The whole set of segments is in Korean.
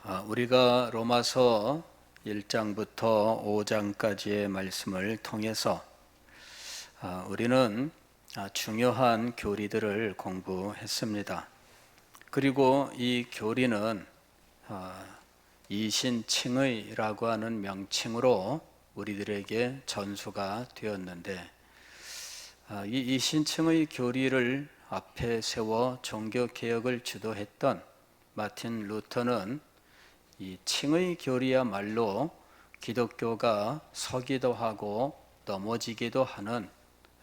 우리가 로마서 1장부터 5장까지의 말씀을 통해서 우리는 중요한 교리들을 공부했습니다. 그리고 이 교리는 이신칭의라고 하는 명칭으로 우리들에게 전수가 되었는데, 이 이신칭의 교리를 앞에 세워 종교개혁을 주도했던 마틴 루터는 이 칭의 교리야말로 기독교가 서기도 하고 넘어지기도 하는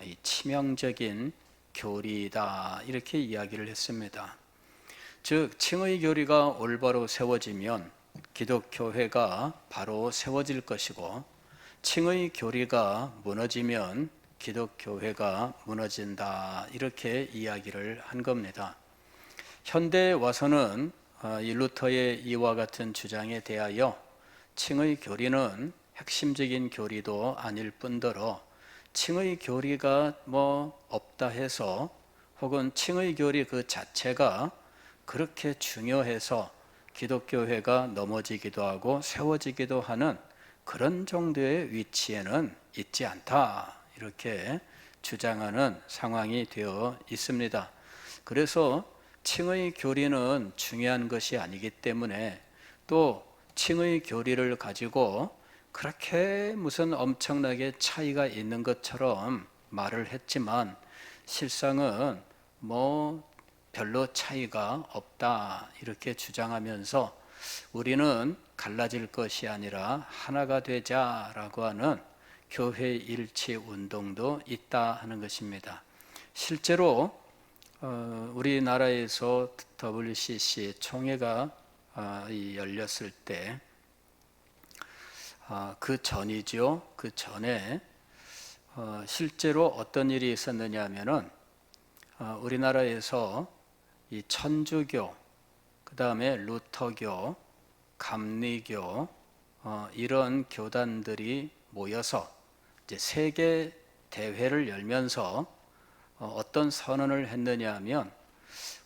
이 치명적인 교리이다, 이렇게 이야기를 했습니다. 즉, 칭의 교리가 올바로 세워지면 기독교회가 바로 세워질 것이고, 칭의 교리가 무너지면 기독교회가 무너진다, 이렇게 이야기를 한 겁니다. 현대에 와서는 이 루터의 이와 같은 주장에 대하여 칭의 교리는 핵심적인 교리도 아닐 뿐더러 칭의 교리가 없다 해서, 혹은 칭의 교리 그 자체가 그렇게 중요해서 기독교회가 넘어지기도 하고 세워지기도 하는 그런 정도의 위치에는 있지 않다, 이렇게 주장하는 상황이 되어 있습니다. 그래서 칭의 교리는 중요한 것이 아니기 때문에, 또 칭의 교리를 가지고 그렇게 무슨 엄청나게 차이가 있는 것처럼 말을 했지만 실상은 별로 차이가 없다, 이렇게 주장하면서 우리는 갈라질 것이 아니라 하나가 되자라고 하는 교회 일치 운동도 있다 하는 것입니다. 실제로 우리나라에서 WCC 총회가 열렸을 때, 그 전이죠. 그 전에 실제로 어떤 일이 있었느냐 하면은, 우리나라에서 이 천주교, 그 다음에 루터교, 감리교, 이런 교단들이 모여서 이제 세계 대회를 열면서 어떤 선언을 했느냐 하면,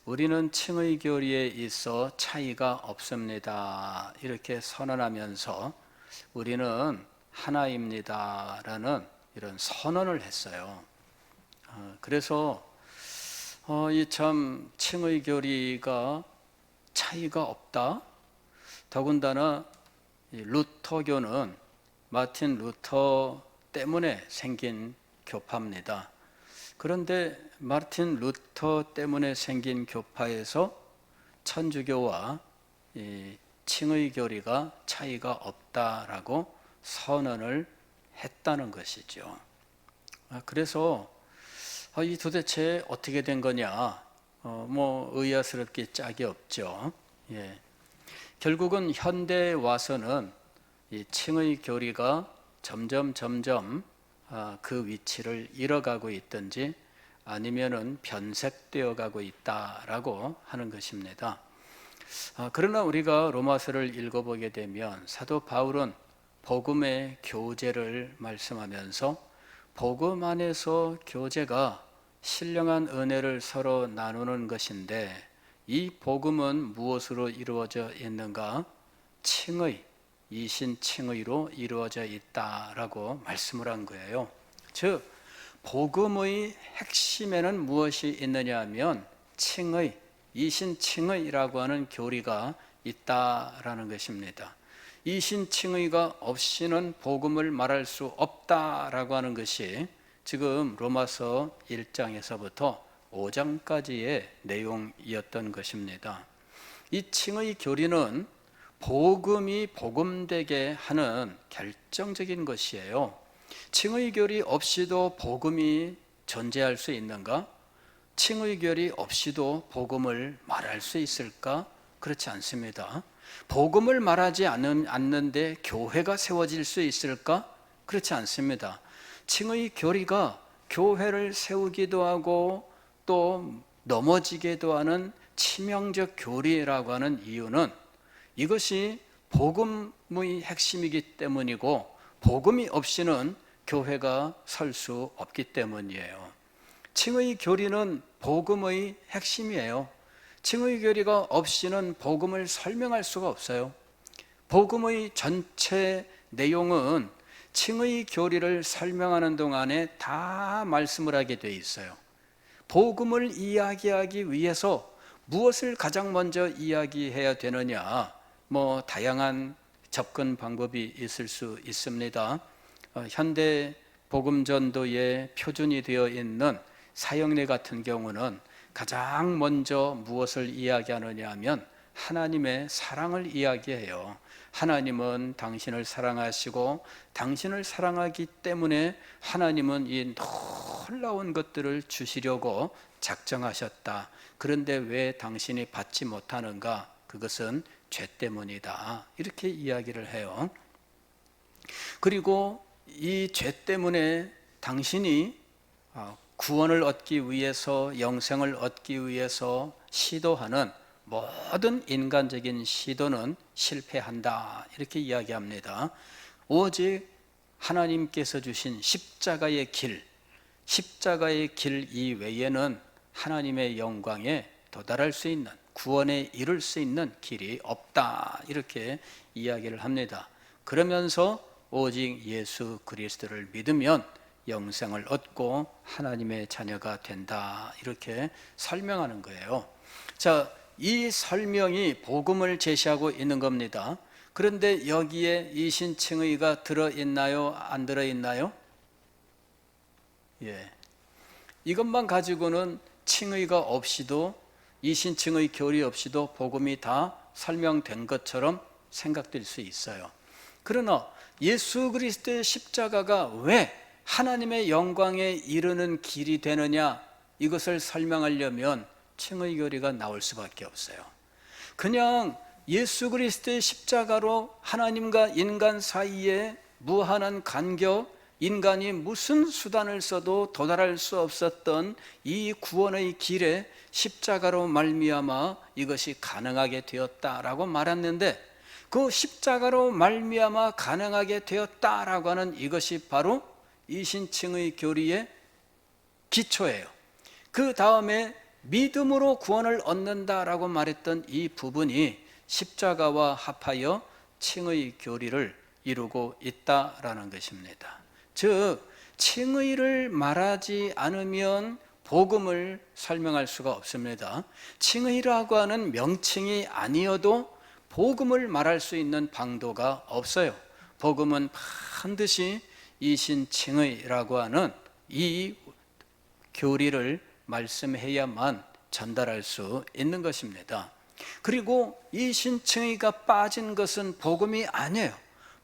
우리는 칭의 교리에 있어 차이가 없습니다, 이렇게 선언하면서 우리는 하나입니다 라는 이런 선언을 했어요. 그래서 이 참 칭의 교리가 차이가 없다, 더군다나 루터교는 마틴 루터 때문에 생긴 교파입니다. 그런데 마틴 루터 때문에 생긴 교파에서 천주교와 칭의 교리가 차이가 없다라고 선언을 했다는 것이죠. 그래서 이 도대체 어떻게 된 거냐, 의아스럽게 짝이 없죠. 결국은 현대에 와서는 이 칭의 교리가 점점 그 위치를 잃어가고 있든지 아니면은 변색되어 가고 있다라고 하는 것입니다. 그러나 우리가 로마서를 읽어보게 되면 사도 바울은 복음의 교제를 말씀하면서 복음 안에서 교제가 신령한 은혜를 서로 나누는 것인데, 이 복음은 무엇으로 이루어져 있는가? 칭의, 이신칭의로 이루어져 있다라고 말씀을 한 거예요. 즉, 복음의 핵심에는 무엇이 있느냐 하면 칭의, 이신칭의라고 하는 교리가 있다라는 것입니다. 이신칭의가 없이는 복음을 말할 수 없다라고 하는 것이 지금 로마서 1장에서부터 5장까지의 내용이었던 것입니다. 이 칭의 교리는 복음이 복음되게 하는 결정적인 것이에요. 칭의 교리 없이도 복음이 존재할 수 있는가? 칭의 교리 없이도 복음을 말할 수 있을까? 그렇지 않습니다. 복음을 말하지 않는데 교회가 세워질 수 있을까? 그렇지 않습니다. 칭의 교리가 교회를 세우기도 하고 또 넘어지기도 하는 치명적 교리라고 하는 이유는 이것이 복음의 핵심이기 때문이고, 복음이 없이는 교회가 설 수 없기 때문이에요. 칭의 교리는 복음의 핵심이에요. 칭의 교리가 없이는 복음을 설명할 수가 없어요. 복음의 전체 내용은 칭의 교리를 설명하는 동안에 다 말씀을 하게 돼 있어요. 복음을 이야기하기 위해서 무엇을 가장 먼저 이야기해야 되느냐, 다양한 접근 방법이 있을 수 있습니다. 현대 복음 전도의 표준이 되어 있는 사형례 같은 경우는 가장 먼저 무엇을 이야기하느냐 하면 하나님의 사랑을 이야기해요. 하나님은 당신을 사랑하시고 당신을 사랑하기 때문에 하나님은 이 놀라운 것들을 주시려고 작정하셨다. 그런데 왜 당신이 받지 못하는가? 그것은 죄 때문이다. 이렇게 이야기를 해요. 그리고 이 죄 때문에 당신이 구원을 얻기 위해서, 영생을 얻기 위해서 시도하는 모든 인간적인 시도는 실패한다. 이렇게 이야기합니다. 오직 하나님께서 주신 십자가의 길 이외에는 하나님의 영광에 도달할 수 있는, 구원에 이룰 수 있는 길이 없다. 이렇게 이야기를 합니다. 그러면서 오직 예수 그리스도를 믿으면 영생을 얻고 하나님의 자녀가 된다. 이렇게 설명하는 거예요. 자, 이 설명이 복음을 제시하고 있는 겁니다. 그런데 여기에 이신칭의가 들어있나요? 안 들어있나요? 예. 이것만 가지고는 칭의가 없이도, 이신칭의 교리 없이도 복음이 다 설명된 것처럼 생각될 수 있어요. 그러나 예수 그리스도의 십자가가 왜 하나님의 영광에 이르는 길이 되느냐, 이것을 설명하려면 칭의 교리가 나올 수밖에 없어요. 그냥 예수 그리스도의 십자가로 하나님과 인간 사이에 무한한 간격, 인간이 무슨 수단을 써도 도달할 수 없었던 이 구원의 길에 십자가로 말미암아 이것이 가능하게 되었다라고 말했는데, 그 십자가로 말미암아 가능하게 되었다라고 하는 이것이 바로 이신칭의 교리의 기초예요. 그 다음에 믿음으로 구원을 얻는다라고 말했던 이 부분이 십자가와 합하여 칭의 교리를 이루고 있다라는 것입니다. 즉, 칭의를 말하지 않으면 복음을 설명할 수가 없습니다. 칭의라고 하는 명칭이 아니어도 복음을 말할 수 있는 방도가 없어요. 복음은 반드시 이신칭의라고 하는 이 교리를 말씀해야만 전달할 수 있는 것입니다. 그리고 이신칭의가 빠진 것은 복음이 아니에요.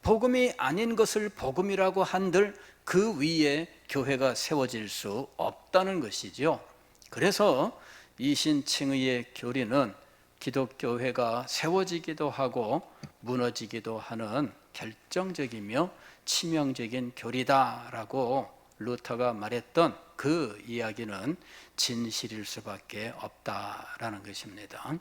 복음이 아닌 것을 복음이라고 한들 그 위에 교회가 세워질 수 없다는 것이죠. 그래서 이신칭의의 교리는 기독교회가 세워지기도 하고 무너지기도 하는 결정적이며 치명적인 교리다라고 루터가 말했던 그 이야기는 진실일 수밖에 없다라는 것입니다.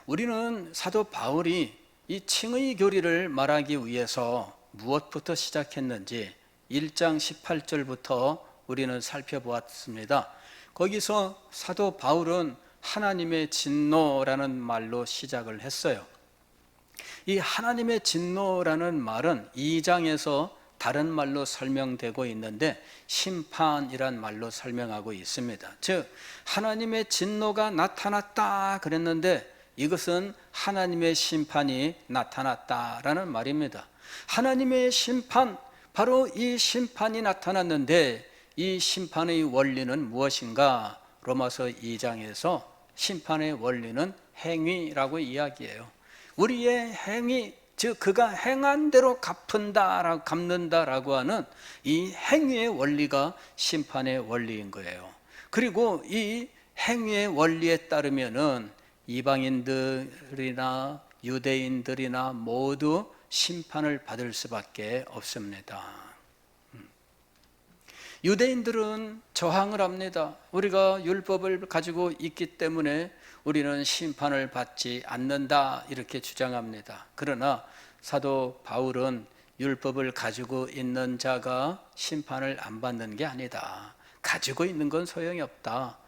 우리는 사도 바울이 이 칭의 교리를 말하기 위해서 무엇부터 시작했는지 1장 18절부터 우리는 살펴보았습니다. 거기서 사도 바울은 하나님의 진노라는 말로 시작을 했어요. 이 하나님의 진노라는 말은 2장에서 다른 말로 설명되고 있는데 심판이란 말로 설명하고 있습니다. 즉 하나님의 진노가 나타났다 그랬는데 이것은 하나님의 심판이 나타났다라는 말입니다. 하나님의 심판, 바로 이 심판이 나타났는데 이 심판의 원리는 무엇인가? 로마서 2장에서 심판의 원리는 행위라고 이야기해요. 우리의 행위, 즉 그가 행한 대로 갚는다라고 하는 이 행위의 원리가 심판의 원리인 거예요. 그리고 이 행위의 원리에 따르면은 이방인들이나 유대인들이나 모두 심판을 받을 수밖에 없습니다. 유대인들은 저항을 합니다. 우리가 율법을 가지고 있기 때문에 우리는 심판을 받지 않는다 이렇게 주장합니다. 그러나 사도 바울은 율법을 가지고 있는 자가 심판을 안 받는 게 아니다. 가지고 있는 건 소용이 없다.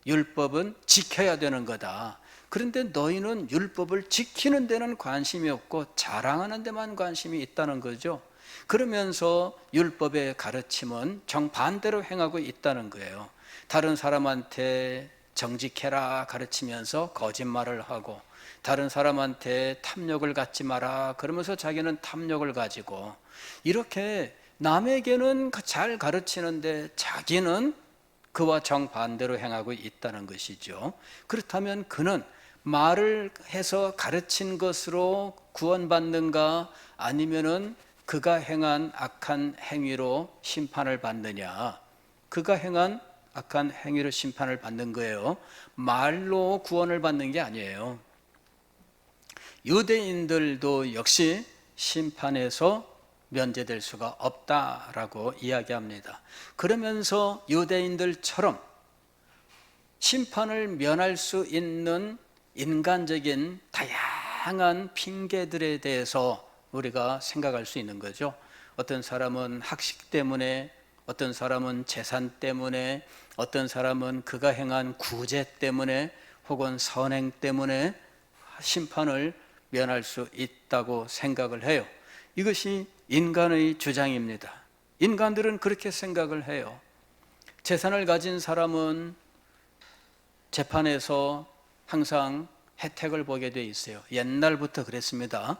율법은 지켜야 되는 거다. 그런데 너희는 율법을 지키는 데는 관심이 없고 자랑하는 데만 관심이 있다는 거죠. 그러면서 율법의 가르침은 정반대로 행하고 있다는 거예요. 다른 사람한테 정직해라 가르치면서 거짓말을 하고, 다른 사람한테 탐욕을 갖지 마라 그러면서 자기는 탐욕을 가지고, 이렇게 남에게는 잘 가르치는데 자기는 그와 정반대로 행하고 있다는 것이죠. 그렇다면 그는 말을 해서 가르친 것으로 구원받는가, 아니면은 그가 행한 악한 행위로 심판을 받느냐? 그가 행한 악한 행위로 심판을 받는 거예요. 말로 구원을 받는 게 아니에요. 유대인들도 역시 심판에서 면제될 수가 없다라고 이야기합니다. 그러면서 유대인들처럼 심판을 면할 수 있는 인간적인 다양한 핑계들에 대해서 우리가 생각할 수 있는 거죠. 어떤 사람은 학식 때문에, 어떤 사람은 재산 때문에, 어떤 사람은 그가 행한 구제 때문에 혹은 선행 때문에 심판을 면할 수 있다고 생각을 해요. 이것이 인간의 주장입니다. 인간들은 그렇게 생각을 해요. 재산을 가진 사람은 재판에서 항상 혜택을 보게 돼 있어요. 옛날부터 그랬습니다.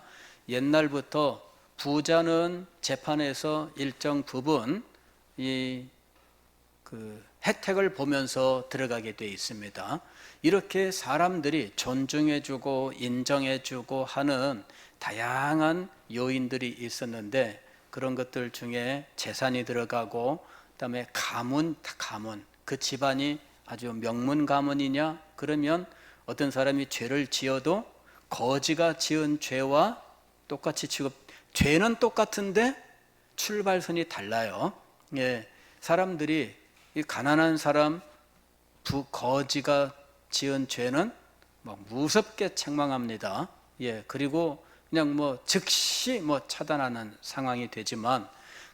옛날부터 부자는 재판에서 일정 부분 혜택을 보면서 들어가게 돼 있습니다. 이렇게 사람들이 존중해주고 인정해주고 하는 다양한 요인들이 있었는데, 그런 것들 중에 재산이 들어가고, 그다음에 가문, 그 집안이 아주 명문 가문이냐, 그러면 어떤 사람이 죄를 지어도 거지가 지은 죄와 똑같이 취급, 죄는 똑같은데 출발선이 달라요. 예, 사람들이 이 가난한 사람, 거지가 지은 죄는 막 무섭게 책망합니다. 예, 그리고 그냥 즉시 차단하는 상황이 되지만,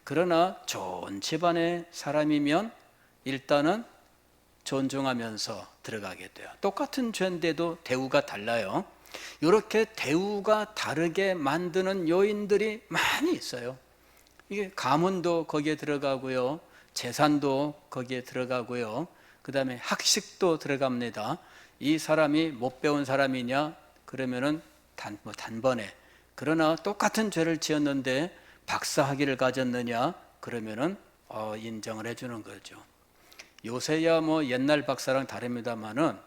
그러나 좋은 집안의 사람이면 일단은 존중하면서 들어가게 돼요. 똑같은 죄인데도 대우가 달라요. 이렇게 대우가 다르게 만드는 요인들이 많이 있어요. 이게 가문도 거기에 들어가고요, 재산도 거기에 들어가고요, 그 다음에 학식도 들어갑니다. 이 사람이 못 배운 사람이냐, 그러면은 단번에. 그러나 똑같은 죄를 지었는데 박사 학위를 가졌느냐, 그러면은 인정을 해주는 거죠. 요새야 옛날 박사랑 다릅니다만은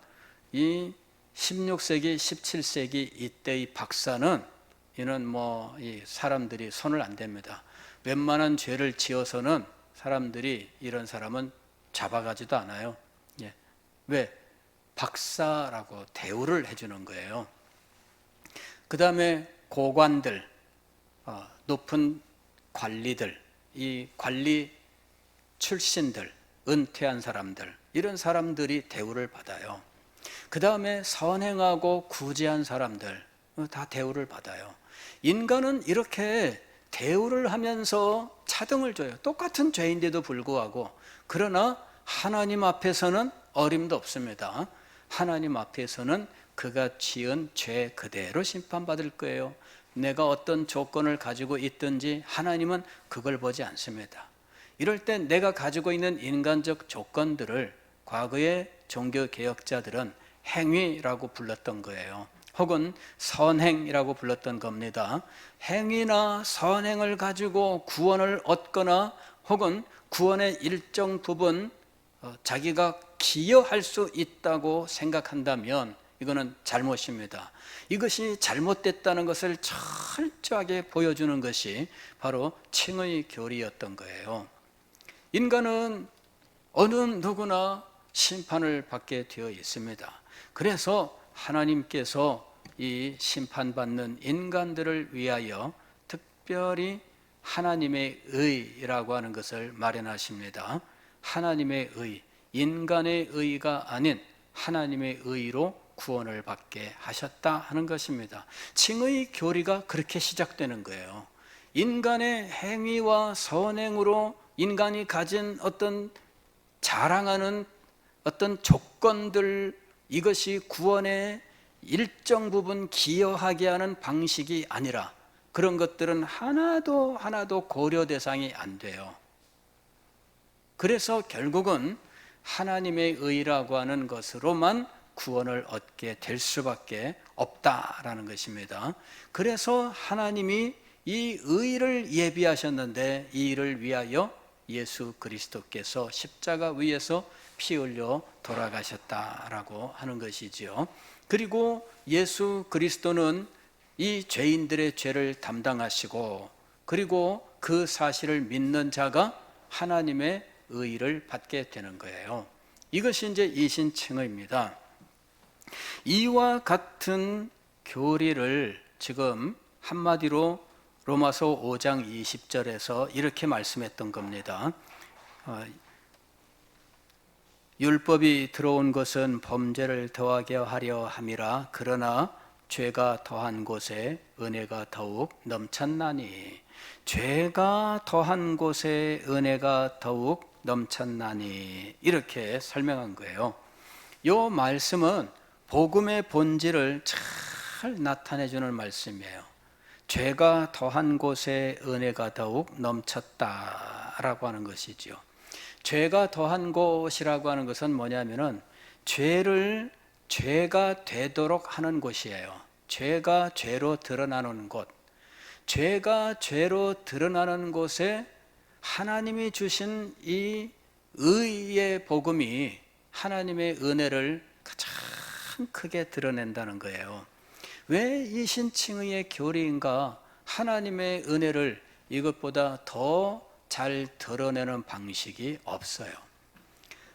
이 16세기, 17세기 이때의 박사는 이는 이 사람들이 손을 안 댑니다. 웬만한 죄를 지어서는 사람들이 이런 사람은 잡아가지도 않아요. 예. 왜? 박사라고 대우를 해주는 거예요. 그 다음에 고관들, 높은 관리들, 이 관리 출신들, 은퇴한 사람들, 이런 사람들이 대우를 받아요. 그 다음에 선행하고 구제한 사람들 다 대우를 받아요. 인간은 이렇게 대우를 하면서 차등을 줘요. 똑같은 죄인데도 불구하고. 그러나 하나님 앞에서는 어림도 없습니다. 하나님 앞에서는 그가 지은 죄 그대로 심판받을 거예요. 내가 어떤 조건을 가지고 있든지 하나님은 그걸 보지 않습니다. 이럴 때 내가 가지고 있는 인간적 조건들을 과거의 종교개혁자들은 행위라고 불렀던 거예요. 혹은 선행이라고 불렀던 겁니다. 행위나 선행을 가지고 구원을 얻거나 혹은 구원의 일정 부분 자기가 기여할 수 있다고 생각한다면 이거는 잘못입니다. 이것이 잘못됐다는 것을 철저하게 보여주는 것이 바로 칭의 교리였던 거예요. 인간은 어느 누구나 심판을 받게 되어 있습니다. 그래서 하나님께서 이 심판받는 인간들을 위하여 특별히 하나님의 의라고 하는 것을 마련하십니다. 하나님의 의, 인간의 의가 아닌 하나님의 의로 구원을 받게 하셨다 하는 것입니다. 칭의 교리가 그렇게 시작되는 거예요. 인간의 행위와 선행으로 인간이 가진 어떤 자랑하는 어떤 조건들, 이것이 구원의 일정 부분 기여하게 하는 방식이 아니라 그런 것들은 하나도 고려 대상이 안 돼요. 그래서 결국은 하나님의 의라고 하는 것으로만 구원을 얻게 될 수밖에 없다라는 것입니다. 그래서 하나님이 이 의를 예비하셨는데 이 일을 위하여 예수 그리스도께서 십자가 위에서 피 흘려 돌아가셨다라고 하는 것이지요. 그리고 예수 그리스도는 이 죄인들의 죄를 담당하시고 그리고 그 사실을 믿는 자가 하나님의 의를 받게 되는 거예요. 이것이 이제 이신칭의입니다. 이와 같은 교리를 지금 한마디로 로마서 5장 20절에서 이렇게 말씀했던 겁니다. 율법이 들어온 것은 범죄를 더하게 하려 함이라. 그러나 죄가 더한 곳에 은혜가 더욱 넘쳤나니. 죄가 더한 곳에 은혜가 더욱 넘쳤나니. 이렇게 설명한 거예요. 이 말씀은 복음의 본질을 잘 나타내 주는 말씀이에요. 죄가 더한 곳에 은혜가 더욱 넘쳤다라고 하는 것이지요. 죄가 더한 곳이라고 하는 것은 뭐냐면은 죄가 되도록 하는 곳이에요. 죄가 죄로 드러나는 곳. 죄가 죄로 드러나는 곳에 하나님이 주신 이 의의 복음이 하나님의 은혜를 가장 크게 드러낸다는 거예요. 왜 이신칭의의 교리인가? 하나님의 은혜를 이것보다 더 잘 드러내는 방식이 없어요.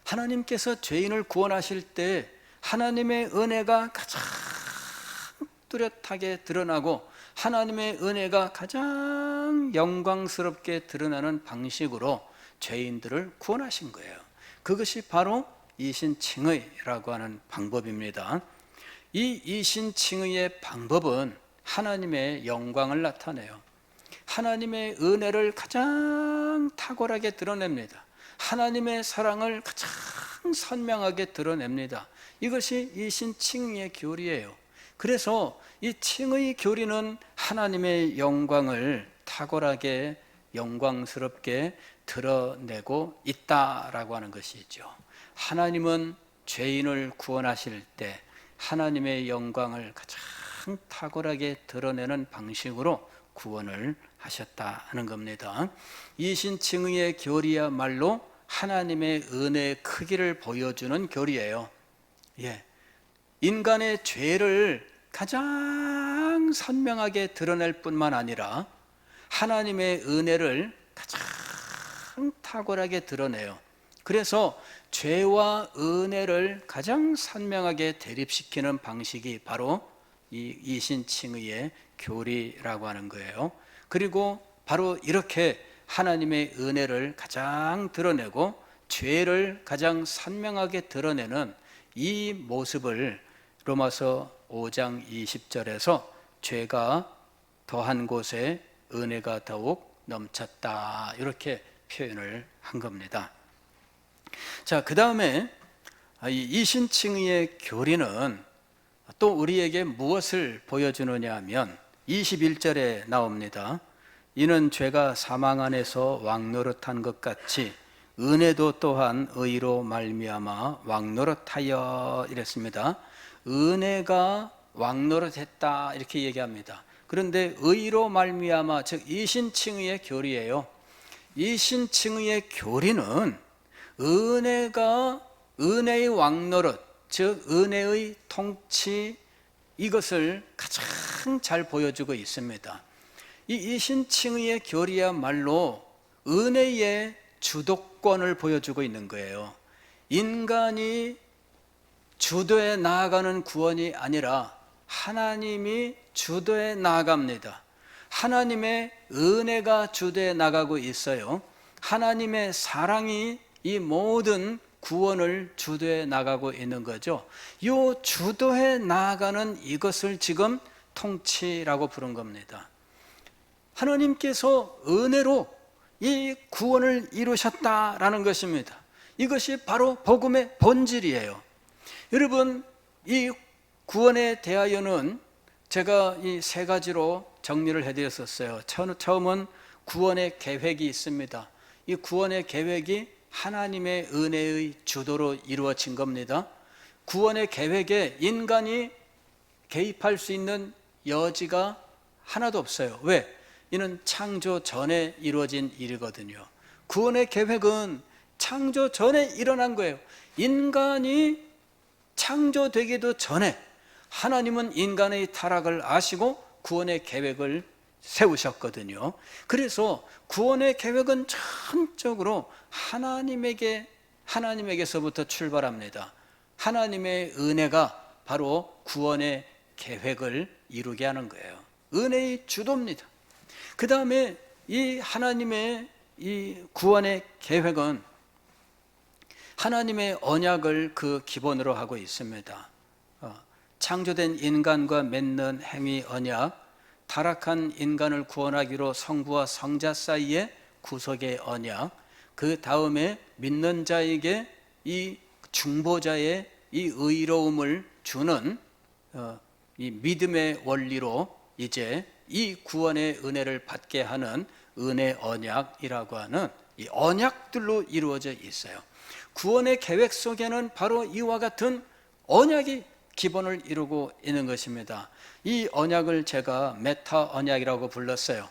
하나님께서 죄인을 구원하실 때 하나님의 은혜가 가장 뚜렷하게 드러나고 하나님의 은혜가 가장 영광스럽게 드러나는 방식으로 죄인들을 구원하신 거예요. 그것이 바로 이신칭의라고 하는 방법입니다. 이 이신칭의의 방법은 하나님의 영광을 나타내요. 하나님의 은혜를 가장 탁월하게 드러냅니다. 하나님의 사랑을 가장 선명하게 드러냅니다. 이것이 이신칭의의 교리예요. 그래서 이 칭의 교리는 하나님의 영광을 탁월하게 영광스럽게 드러내고 있다라고 하는 것이죠. 하나님은 죄인을 구원하실 때 하나님의 영광을 가장 탁월하게 드러내는 방식으로 구원을 하셨다는 겁니다. 이신칭의의 교리야말로 하나님의 은혜의 크기를 보여주는 교리예요. 인간의 죄를 가장 선명하게 드러낼 뿐만 아니라 하나님의 은혜를 가장 탁월하게 드러내요. 그래서 죄와 은혜를 가장 선명하게 대립시키는 방식이 바로 이 이신칭의의 교리라고 하는 거예요. 그리고 바로 이렇게 하나님의 은혜를 가장 드러내고 죄를 가장 선명하게 드러내는 이 모습을 로마서 5장 20절에서 죄가 더한 곳에 은혜가 더욱 넘쳤다 이렇게 표현을 한 겁니다. 자, 그 다음에 이 이신칭의의 교리는 또 우리에게 무엇을 보여주느냐 하면 21절에 나옵니다. 이는 죄가 사망 안에서 왕노릇한 것 같이 은혜도 또한 의로 말미암아 왕노릇하여 이랬습니다. 은혜가 왕노릇했다 이렇게 얘기합니다. 그런데 의로 말미암아 즉 이신칭의의 교리예요. 이신칭의의 교리는 은혜의 왕노릇 즉 은혜의 통치 이것을 가장 잘 보여주고 있습니다. 이 이신칭의의 교리야말로 은혜의 주도권을 보여주고 있는 거예요. 인간이 주도해 나아가는 구원이 아니라 하나님이 주도해 나아갑니다. 하나님의 은혜가 주도해 나가고 있어요. 하나님의 사랑이 이 모든 구원을 주도해 나가고 있는 거죠. 이 주도해 나아가는 이것을 지금 통치라고 부른 겁니다. 하나님께서 은혜로 이 구원을 이루셨다라는 것입니다. 이것이 바로 복음의 본질이에요. 여러분, 이 구원에 대하여는 제가 이 세 가지로 정리를 해드렸었어요. 처음은 구원의 계획이 있습니다. 이 구원의 계획이 하나님의 은혜의 주도로 이루어진 겁니다. 구원의 계획에 인간이 개입할 수 있는 여지가 하나도 없어요. 왜? 이는 창조 전에 이루어진 일이거든요. 구원의 계획은 창조 전에 일어난 거예요. 인간이 창조되기도 전에 하나님은 인간의 타락을 아시고 구원의 계획을 세우셨거든요. 그래서 구원의 계획은 전적으로 하나님에게서부터 출발합니다. 하나님의 은혜가 바로 구원의 계획을 이루게 하는 거예요. 은혜의 주도입니다. 그 다음에 이 하나님의 이 구원의 계획은 하나님의 언약을 그 기본으로 하고 있습니다. 창조된 인간과 맺는 행위 언약, 타락한 인간을 구원하기로 성부와 성자 사이의 구속의 언약, 그 다음에 믿는 자에게 이 중보자의 이 의로움을 주는 이 믿음의 원리로 이제 이 구원의 은혜를 받게 하는 은혜 언약이라고 하는 이 언약들로 이루어져 있어요. 구원의 계획 속에는 바로 이와 같은 언약이 기본을 이루고 있는 것입니다. 이 언약을 제가 메타 언약이라고 불렀어요.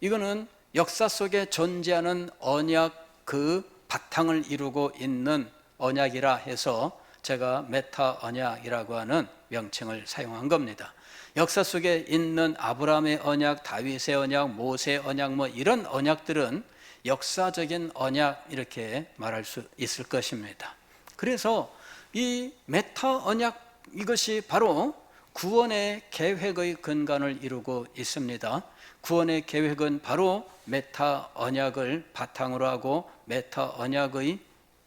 이거는 역사 속에 존재하는 언약 그 바탕을 이루고 있는 언약이라 해서 제가 메타 언약이라고 하는 명칭을 사용한 겁니다. 역사 속에 있는 아브라함의 언약, 다윗의 언약, 모세의 언약 이런 언약들은 역사적인 언약 이렇게 말할 수 있을 것입니다. 그래서 이 메타 언약 이것이 바로 구원의 계획의 근간을 이루고 있습니다. 구원의 계획은 바로 메타 언약을 바탕으로 하고 메타 언약의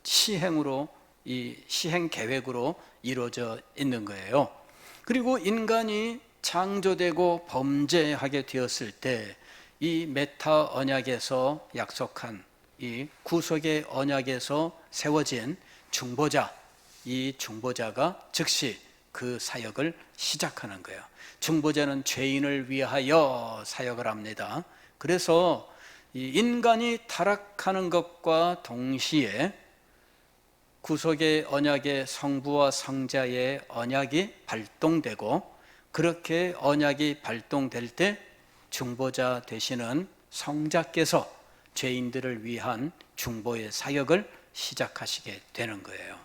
시행으로 이 시행 계획으로 이루어져 있는 거예요. 그리고 인간이 창조되고 범죄하게 되었을 때 이 메타 언약에서 약속한 이 구속의 언약에서 세워진 중보자, 이 중보자가 즉시 그 사역을 시작하는 거예요. 중보자는 죄인을 위하여 사역을 합니다. 그래서 이 인간이 타락하는 것과 동시에 구속의 언약의 성부와 성자의 언약이 발동되고, 그렇게 언약이 발동될 때 중보자 되시는 성자께서 죄인들을 위한 중보의 사역을 시작하시게 되는 거예요.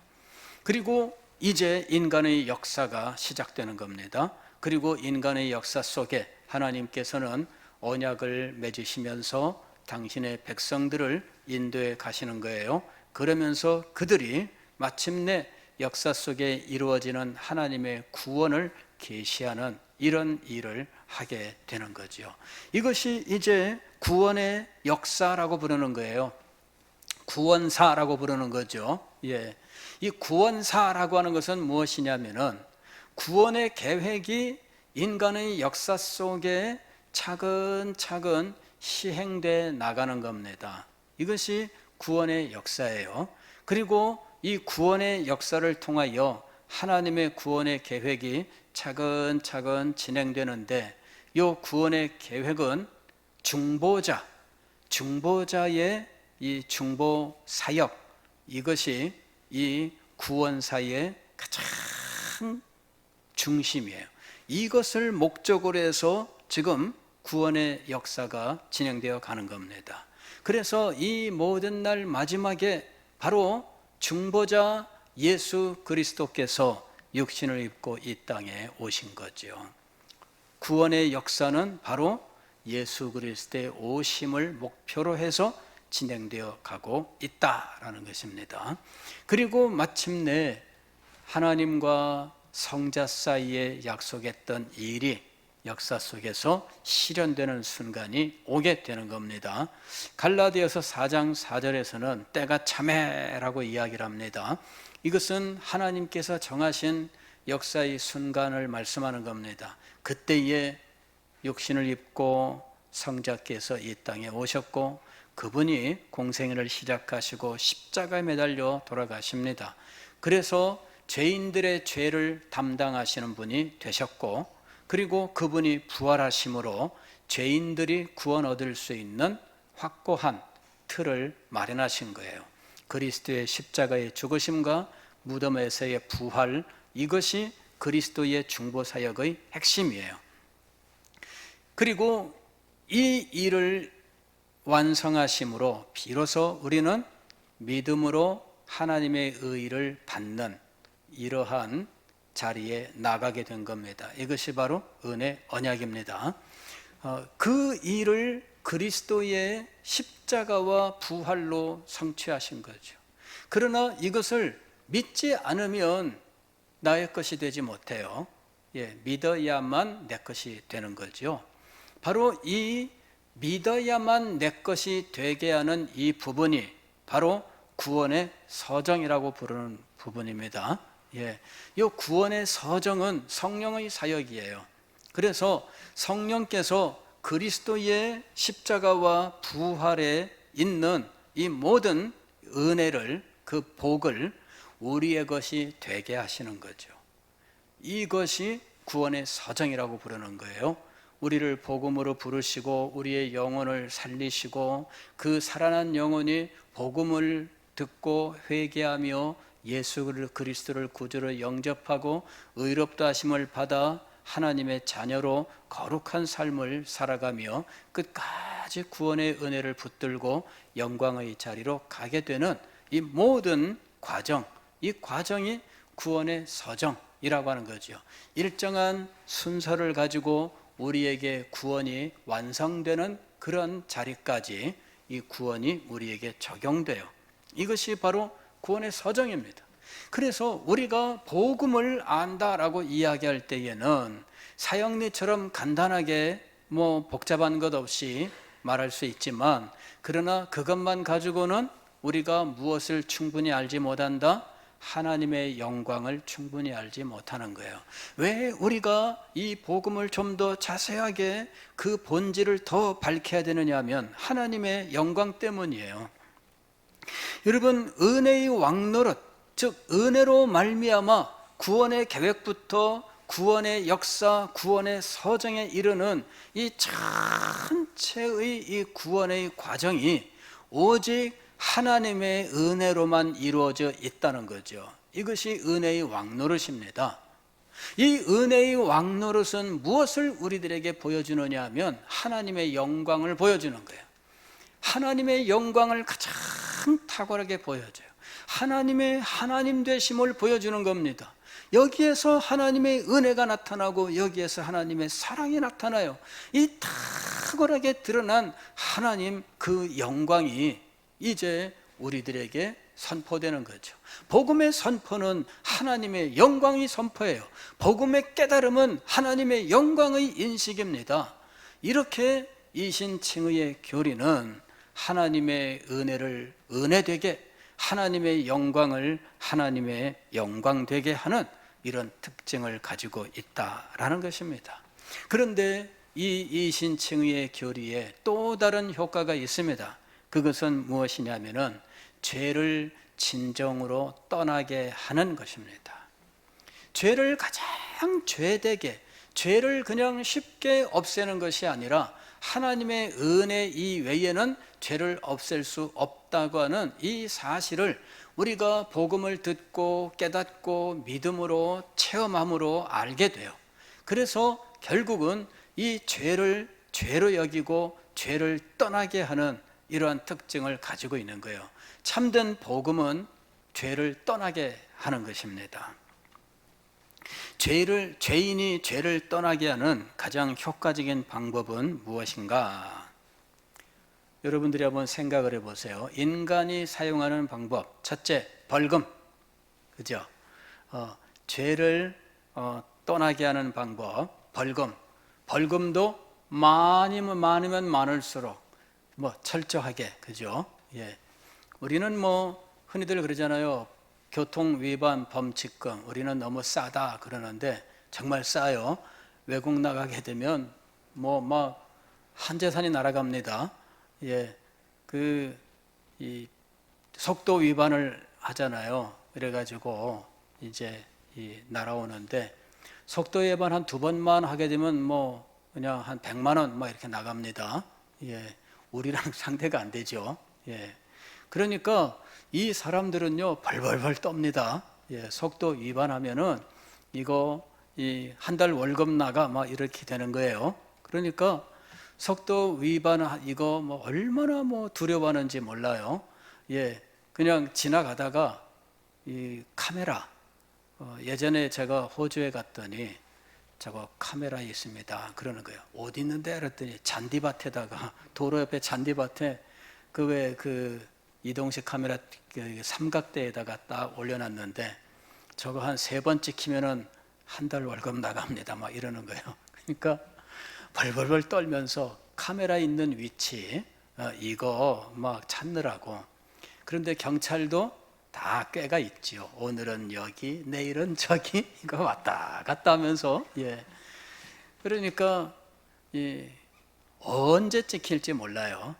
그리고 이제 인간의 역사가 시작되는 겁니다. 그리고 인간의 역사 속에 하나님께서는 언약을 맺으시면서 당신의 백성들을 인도해 가시는 거예요. 그러면서 그들이 마침내 역사 속에 이루어지는 하나님의 구원을 계시하는 이런 일을 하게 되는 거죠. 이것이 이제 구원의 역사라고 부르는 거예요. 구원사라고 부르는 거죠. 예. 이 구원사라고 하는 것은 무엇이냐면은 구원의 계획이 인간의 역사 속에 차근차근 시행돼 나가는 겁니다. 이것이 구원의 역사예요. 그리고 이 구원의 역사를 통하여 하나님의 구원의 계획이 차근차근 진행되는데, 이 구원의 계획은 중보자의 이 중보 사역, 이것이 이 구원사의 가장 중심이에요. 이것을 목적으로 해서 지금 구원의 역사가 진행되어 가는 겁니다. 그래서 이 모든 날 마지막에 바로 중보자 예수 그리스도께서 육신을 입고 이 땅에 오신 거죠. 구원의 역사는 바로 예수 그리스도의 오심을 목표로 해서 진행되어 가고 있다라는 것입니다. 그리고 마침내 하나님과 성자 사이에 약속했던 일이 역사 속에서 실현되는 순간이 오게 되는 겁니다. 갈라디아서 4장 4절에서는 때가 참해라고 이야기를 합니다. 이것은 하나님께서 정하신 역사의 순간을 말씀하는 겁니다. 그때에 육신을 입고 성자께서 이 땅에 오셨고, 그분이 공생애를 시작하시고 십자가에 매달려 돌아가십니다. 그래서 죄인들의 죄를 담당하시는 분이 되셨고, 그리고 그분이 부활하심으로 죄인들이 구원 얻을 수 있는 확고한 틀을 마련하신 거예요. 그리스도의 십자가의 죽으심과 무덤에서의 부활, 이것이 그리스도의 중보사역의 핵심이에요. 그리고 이 일을 완성하심으로 비로소 우리는 믿음으로 하나님의 의를 받는 이러한 자리에 나가게 된 겁니다. 이것이 바로 은혜 언약입니다. 그 일을 그리스도의 십자가와 부활로 성취하신 거죠. 그러나 이것을 믿지 않으면 나의 것이 되지 못해요. 믿어야만 내 것이 되는 거죠. 바로 이 믿어야만 내 것이 되게 하는 이 부분이 바로 구원의 서정이라고 부르는 부분입니다. 이 구원의 서정은 성령의 사역이에요. 그래서 성령께서 그리스도의 십자가와 부활에 있는 이 모든 은혜를, 그 복을 우리의 것이 되게 하시는 거죠. 이것이 구원의 서정이라고 부르는 거예요. 우리를 복음으로 부르시고 우리의 영혼을 살리시고 그 살아난 영혼이 복음을 듣고 회개하며 예수 그리스도를 구주로 영접하고 의롭다 하심을 받아 하나님의 자녀로 거룩한 삶을 살아가며 끝까지 구원의 은혜를 붙들고 영광의 자리로 가게 되는 이 모든 과정, 이 과정이 구원의 서정이라고 하는 거죠. 일정한 순서를 가지고 우리에게 구원이 완성되는 그런 자리까지 이 구원이 우리에게 적용돼요. 이것이 바로 구원의 서정입니다. 그래서 우리가 복음을 안다라고 이야기할 때에는 사형리처럼 간단하게 복잡한 것 없이 말할 수 있지만, 그러나 그것만 가지고는 우리가 무엇을 충분히 알지 못한다? 하나님의 영광을 충분히 알지 못하는 거예요. 왜 우리가 이 복음을 좀 더 자세하게 그 본질을 더 밝혀야 되느냐 하면 하나님의 영광 때문이에요. 여러분, 은혜의 왕노릇, 즉 은혜로 말미암아 구원의 계획부터 구원의 역사, 구원의 서정에 이르는 이 전체의 이 구원의 과정이 오직 하나님의 은혜로만 이루어져 있다는 거죠. 이것이 은혜의 왕노릇입니다. 이 은혜의 왕노릇은 무엇을 우리들에게 보여주느냐 하면 하나님의 영광을 보여주는 거예요. 하나님의 영광을 가장 탁월하게 보여줘요. 하나님의 하나님 되심을 보여주는 겁니다. 여기에서 하나님의 은혜가 나타나고 여기에서 하나님의 사랑이 나타나요. 이 탁월하게 드러난 하나님 그 영광이 이제 우리들에게 선포되는 거죠. 복음의 선포는 하나님의 영광이 선포예요. 복음의 깨달음은 하나님의 영광의 인식입니다. 이렇게 이신칭의의 교리는 하나님의 은혜를 은혜되게, 하나님의 영광을 하나님의 영광되게 하는 이런 특징을 가지고 있다라는 것입니다. 그런데 이 이신칭의의 교리에 또 다른 효과가 있습니다. 그것은 무엇이냐면은 죄를 진정으로 떠나게 하는 것입니다. 죄를 가장 죄되게, 죄를 그냥 쉽게 없애는 것이 아니라 하나님의 은혜 이외에는 죄를 없앨 수 없다고 하는 이 사실을 우리가 복음을 듣고 깨닫고 믿음으로 체험함으로 알게 돼요. 그래서 결국은 이 죄를 죄로 여기고 죄를 떠나게 하는 이러한 특징을 가지고 있는 거예요. 참된 복음은 죄를 떠나게 하는 것입니다. 죄인이 죄를 떠나게 하는 가장 효과적인 방법은 무엇인가? 여러분들이 한번 생각을 해보세요. 인간이 사용하는 방법, 첫째, 벌금, 그죠? 죄를 떠나게 하는 방법, 벌금도 많으면 많을수록 철저하게, 그죠? 우리는 흔히들 그러잖아요. 교통 위반 범칙금, 우리는 너무 싸다 그러는데 정말 싸요. 외국 나가게 되면 한재산이 날아갑니다. 이 속도 위반을 하잖아요. 그래가지고 이제 날아오는데, 속도 위반 한 2번만 하게 되면 뭐 그냥 한 100만 원 막 이렇게 나갑니다. 예, 우리랑 상대가 안 되죠. 예, 그러니까 이 사람들은요 벌벌벌 떱니다. 예, 속도 위반하면은 이거 한 달 월급 나가 막 이렇게 되는 거예요. 그러니까 속도 위반 이거 뭐 얼마나 뭐 두려워하는지 몰라요. 예, 그냥 지나가다가 이 카메라, 예전에 제가 호주에 갔더니 저거 카메라 있습니다 그러는 거예요. 어디 있는데? 그랬더니 잔디밭에다가, 도로 옆에 잔디밭에 그 이동식 카메라 그 삼각대에다가 딱 올려놨는데, 저거 한 3번 찍히면은 한 달 월급 나갑니다 막 이러는 거예요. 그러니까 벌벌벌 떨면서 카메라 있는 위치 이거 막 찾느라고. 그런데 경찰도 다 꾀가 있죠. 오늘은 여기, 내일은 저기, 이거 왔다 갔다 하면서. 예, 그러니까 언제 찍힐지 몰라요.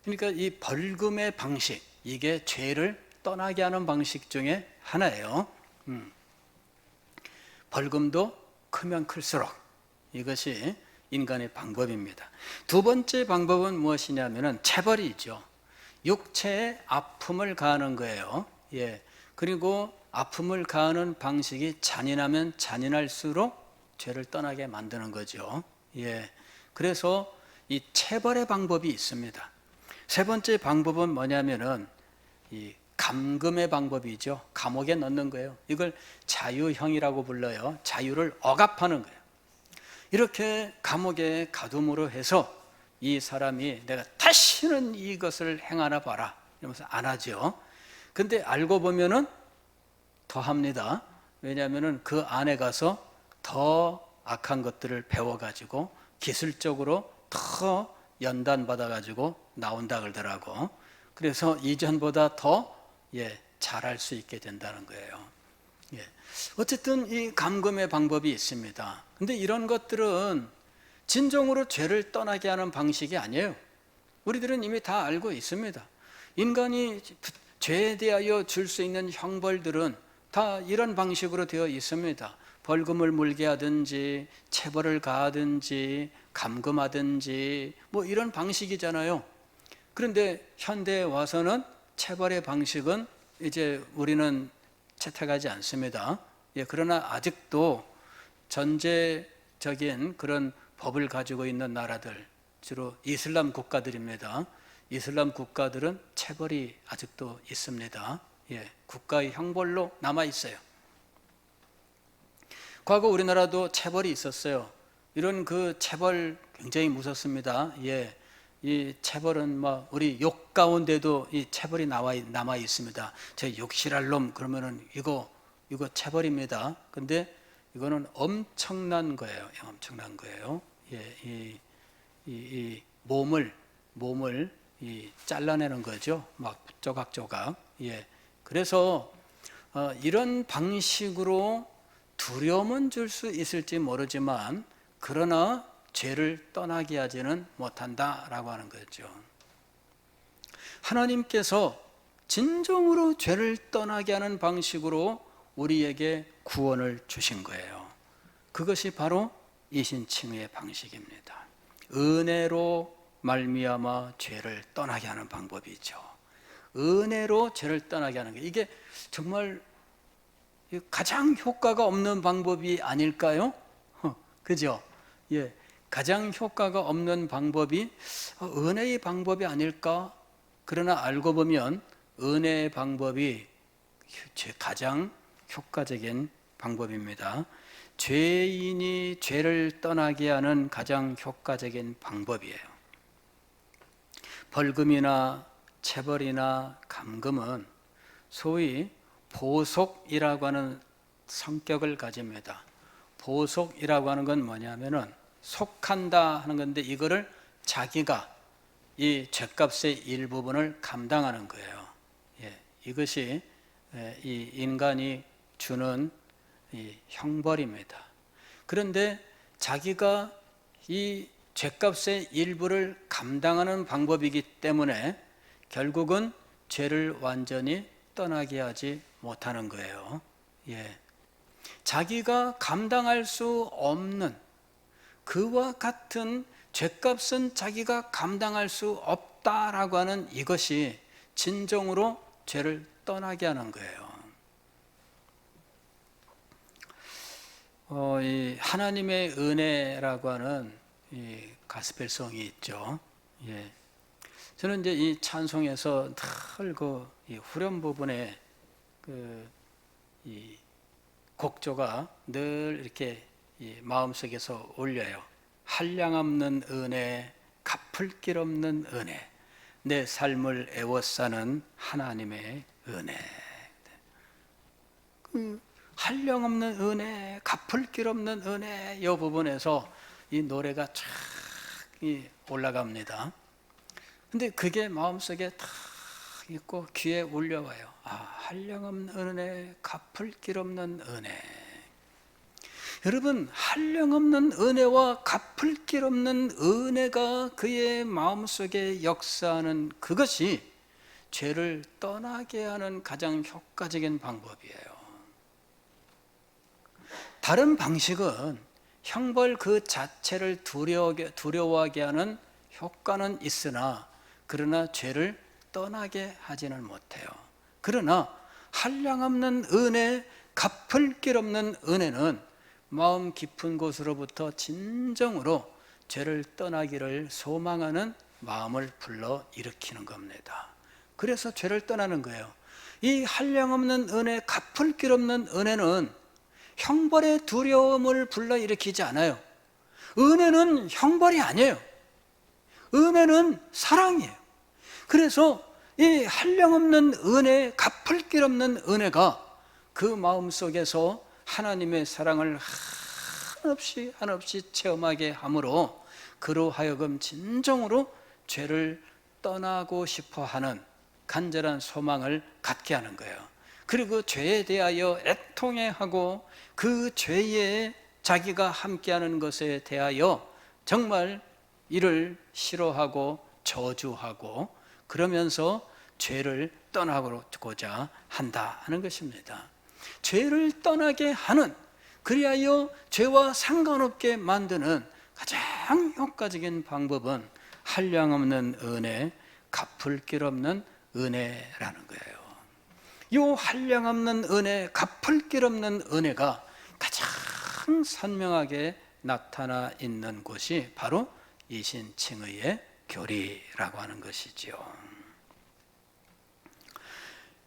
그러니까 이 벌금의 방식, 이게 죄를 떠나게 하는 방식 중에 하나예요. 벌금도 크면 클수록 이것이 인간의 방법입니다. 2번째 방법은 무엇이냐면은 체벌이죠. 육체의 아픔을 가하는 거예요. 예. 그리고 아픔을 가하는 방식이 잔인하면 잔인할수록 죄를 떠나게 만드는 거죠. 예. 그래서 이 체벌의 방법이 있습니다. 3번째 방법은 뭐냐면은 이 감금의 방법이죠. 감옥에 넣는 거예요. 이걸 자유형이라고 불러요. 자유를 억압하는 거예요. 이렇게 감옥에 가둠으로 해서 이 사람이 내가 다시는 이것을 행하나 봐라 이러면서 안 하죠. 근데 알고 보면은 더 합니다. 왜냐하면은 그 안에 가서 더 악한 것들을 배워가지고 기술적으로 더 연단받아가지고 나온다 그러더라고. 그래서 이전보다 더 잘할 수 있게 된다는 거예요. 어쨌든 이 감금의 방법이 있습니다. 근데 이런 것들은 진정으로 죄를 떠나게 하는 방식이 아니에요. 우리들은 이미 다 알고 있습니다. 인간이 죄에 대하여 줄 수 있는 형벌들은 다 이런 방식으로 되어 있습니다. 벌금을 물게 하든지 체벌을 가하든지 감금하든지 뭐 이런 방식이잖아요. 그런데 현대에 와서는 체벌의 방식은 이제 우리는 채택하지 않습니다. 그러나 아직도 전제적인 그런 법을 가지고 있는 나라들, 주로 이슬람 국가들입니다. 이슬람 국가들은 체벌이 아직도 있습니다. 국가의 형벌로 남아 있어요. 과거 우리나라도 체벌이 있었어요. 이런 그 체벌 굉장히 무섭습니다. 이 체벌은 막 우리 욕 가운데도 이 체벌이 남아 있습니다. 제 욕실할 놈 그러면은 이거 체벌입니다. 근데 이거는 엄청난 거예요. 엄청난 거예요. 이 몸을 잘라내는 거죠. 막 조각조각. 그래서 이런 방식으로 두려움은 줄 수 있을지 모르지만 그러나 죄를 떠나게 하지는 못한다라고 하는 거죠. 하나님께서 진정으로 죄를 떠나게 하는 방식으로 우리에게 구원을 주신 거예요. 그것이 바로 이신칭의의 방식입니다. 은혜로 말미암아 죄를 떠나게 하는 방법이죠. 은혜로 죄를 떠나게 하는 게 이게 정말 가장 효과가 없는 방법이 아닐까요? 그죠? 가장 효과가 없는 방법이 은혜의 방법이 아닐까? 그러나 알고 보면 은혜의 방법이 가장 효과적인 방법입니다. 죄인이 죄를 떠나게 하는 가장 효과적인 방법이에요. 벌금이나 체벌이나 감금은 소위 보속이라고 하는 성격을 가집니다. 보속이라고 하는 건 뭐냐면은 속한다 하는 건데 이거를 자기가 이 죄값의 일부분을 감당하는 거예요. 이것이 이 인간이 주는 이 형벌입니다. 그런데 자기가 이 죄값의 일부를 감당하는 방법이기 때문에 결국은 죄를 완전히 떠나게 하지 못하는 거예요. 예. 자기가 감당할 수 없는 그와 같은 죄값은 자기가 감당할 수 없다라고 하는 이것이 진정으로 죄를 떠나게 하는 거예요. 이 하나님의 은혜라고 하는 이 가스펠송이 있죠. 예. 저는 이제 이 찬송에서 늘 이 후렴 부분에 이 곡조가 늘 이렇게 이 마음속에서 울려요. 한량없는 은혜, 갚을 길 없는 은혜, 내 삶을 애워싸는 하나님의 은혜. 한량없는 은혜, 갚을 길 없는 은혜, 이 부분에서 이 노래가 쫙 올라갑니다. 근데 그게 마음속에 탁 있고 귀에 울려와요. 한량없는 은혜, 갚을 길 없는 은혜. 여러분, 한량없는 은혜와 갚을 길 없는 은혜가 그의 마음속에 역사하는 그것이 죄를 떠나게 하는 가장 효과적인 방법이에요. 다른 방식은 형벌 그 자체를 두려워하게 하는 효과는 있으나 그러나 죄를 떠나게 하지는 못해요. 그러나 한량없는 은혜, 갚을 길 없는 은혜는 마음 깊은 곳으로부터 진정으로 죄를 떠나기를 소망하는 마음을 불러 일으키는 겁니다. 그래서 죄를 떠나는 거예요. 이 한량없는 은혜, 갚을 길 없는 은혜는 형벌의 두려움을 불러 일으키지 않아요. 은혜는 형벌이 아니에요. 은혜는 사랑이에요. 그래서 이 한량없는 은혜, 갚을 길 없는 은혜가 그 마음속에서 하나님의 사랑을 한없이 체험하게 함으로 그로 하여금 진정으로 죄를 떠나고 싶어하는 간절한 소망을 갖게 하는 거예요. 그리고 죄에 대하여 애통해하고 그 죄에 자기가 함께하는 것에 대하여 정말 이를 싫어하고 저주하고 그러면서 죄를 떠나고자 한다 하는 것입니다. 죄를 떠나게 하는, 그리하여 죄와 상관없게 만드는 가장 효과적인 방법은 한량없는 은혜, 갚을 길 없는 은혜라는 거예요. 이 한량없는 은혜, 갚을 길 없는 은혜가 가장 선명하게 나타나 있는 곳이 바로 이신칭의의 교리라고 하는 것이지요.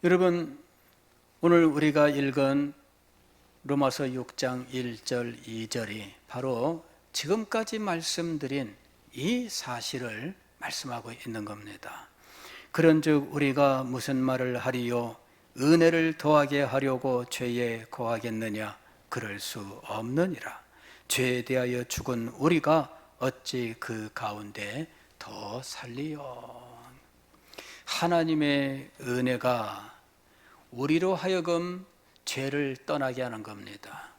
여러분, 오늘 우리가 읽은 로마서 6장 1절 2절이 바로 지금까지 말씀드린 이 사실을 말씀하고 있는 겁니다. 그런즉 우리가 무슨 말을 하리요? 은혜를 더하게 하려고 죄에 거하겠느냐? 그럴 수 없느니라. 죄에 대하여 죽은 우리가 어찌 그 가운데 더 살리요? 하나님의 은혜가 우리로 하여금 죄를 떠나게 하는 겁니다.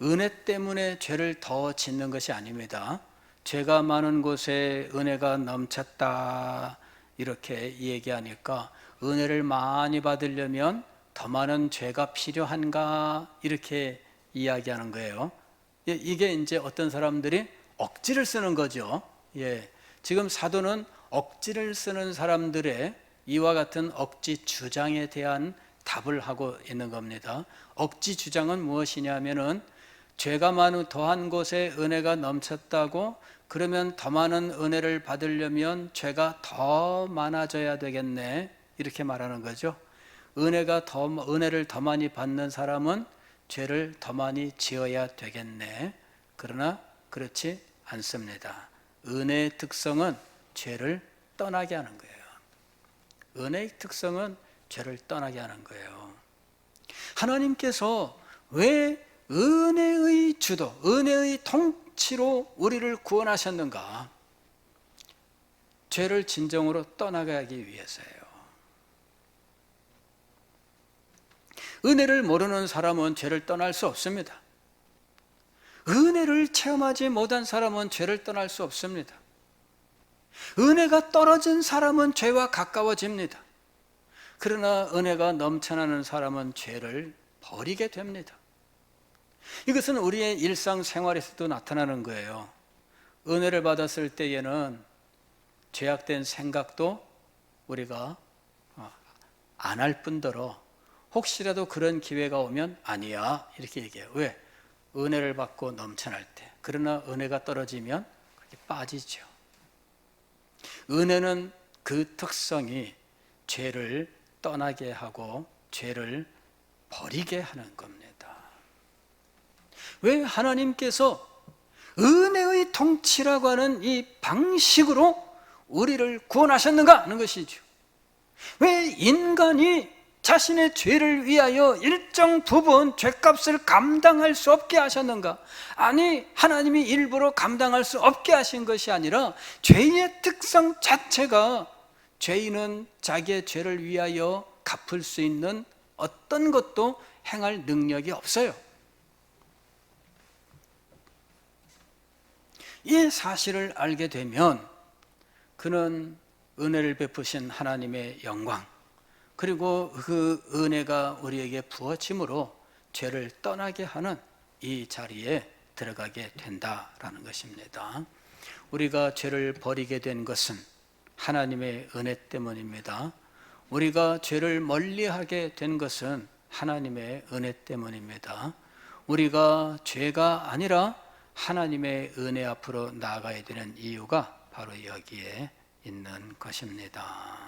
은혜 때문에 죄를 더 짓는 것이 아닙니다. 죄가 많은 곳에 은혜가 넘쳤다 이렇게 얘기하니까 은혜를 많이 받으려면 더 많은 죄가 필요한가 이렇게 이야기하는 거예요. 이게 이제 어떤 사람들이 억지를 쓰는 거죠. 지금 사도는 억지를 쓰는 사람들의 이와 같은 억지 주장에 대한 답을 하고 있는 겁니다. 억지 주장은 무엇이냐면은 죄가 더한 곳에 은혜가 넘쳤다고 그러면 더 많은 은혜를 받으려면 죄가 더 많아져야 되겠네 이렇게 말하는 거죠. 은혜를 더 많이 받는 사람은 죄를 더 많이 지어야 되겠네. 그러나 그렇지 않습니다. 은혜의 특성은 죄를 떠나게 하는 거예요. 은혜의 특성은 죄를 떠나게 하는 거예요. 하나님께서 왜 은혜의 주도, 은혜의 통치로 우리를 구원하셨는가? 죄를 진정으로 떠나가기 위해서예요. 은혜를 모르는 사람은 죄를 떠날 수 없습니다. 은혜를 체험하지 못한 사람은 죄를 떠날 수 없습니다. 은혜가 떨어진 사람은 죄와 가까워집니다. 그러나 은혜가 넘쳐나는 사람은 죄를 버리게 됩니다. 이것은 우리의 일상생활에서도 나타나는 거예요. 은혜를 받았을 때에는 죄악된 생각도 우리가 안 할 뿐더러 혹시라도 그런 기회가 오면 아니야 이렇게 얘기해요. 왜? 은혜를 받고 넘쳐날 때. 그러나 은혜가 떨어지면 그렇게 빠지죠. 은혜는 그 특성이 죄를 떠나게 하고 죄를 버리게 하는 겁니다. 왜 하나님께서 은혜의 통치라고 하는 이 방식으로 우리를 구원하셨는가 하는 것이죠. 왜 인간이 자신의 죄를 위하여 일정 부분 죄값을 감당할 수 없게 하셨는가? 아니, 하나님이 일부러 감당할 수 없게 하신 것이 아니라 죄의 특성 자체가 죄인은 자기의 죄를 위하여 갚을 수 있는 어떤 것도 행할 능력이 없어요. 이 사실을 알게 되면 그는 은혜를 베푸신 하나님의 영광, 그리고 그 은혜가 우리에게 부어짐으로 죄를 떠나게 하는 이 자리에 들어가게 된다라는 것입니다. 우리가 죄를 버리게 된 것은 하나님의 은혜 때문입니다. 우리가 죄를 멀리하게 된 것은 하나님의 은혜 때문입니다. 우리가 죄가 아니라 하나님의 은혜 앞으로 나아가야 되는 이유가 바로 여기에 있는 것입니다.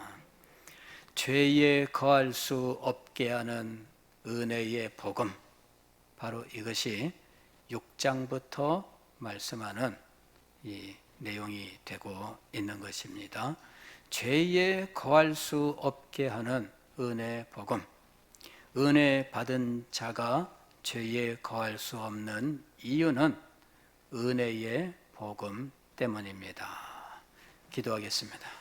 죄에 거할 수 없게 하는 은혜의 복음, 바로 이것이 6장부터 말씀하는 이 내용이 되고 있는 것입니다. 죄에 거할 수 없게 하는 은혜 복음, 은혜 받은 자가 죄에 거할 수 없는 이유는 은혜의 복음 때문입니다. 기도하겠습니다.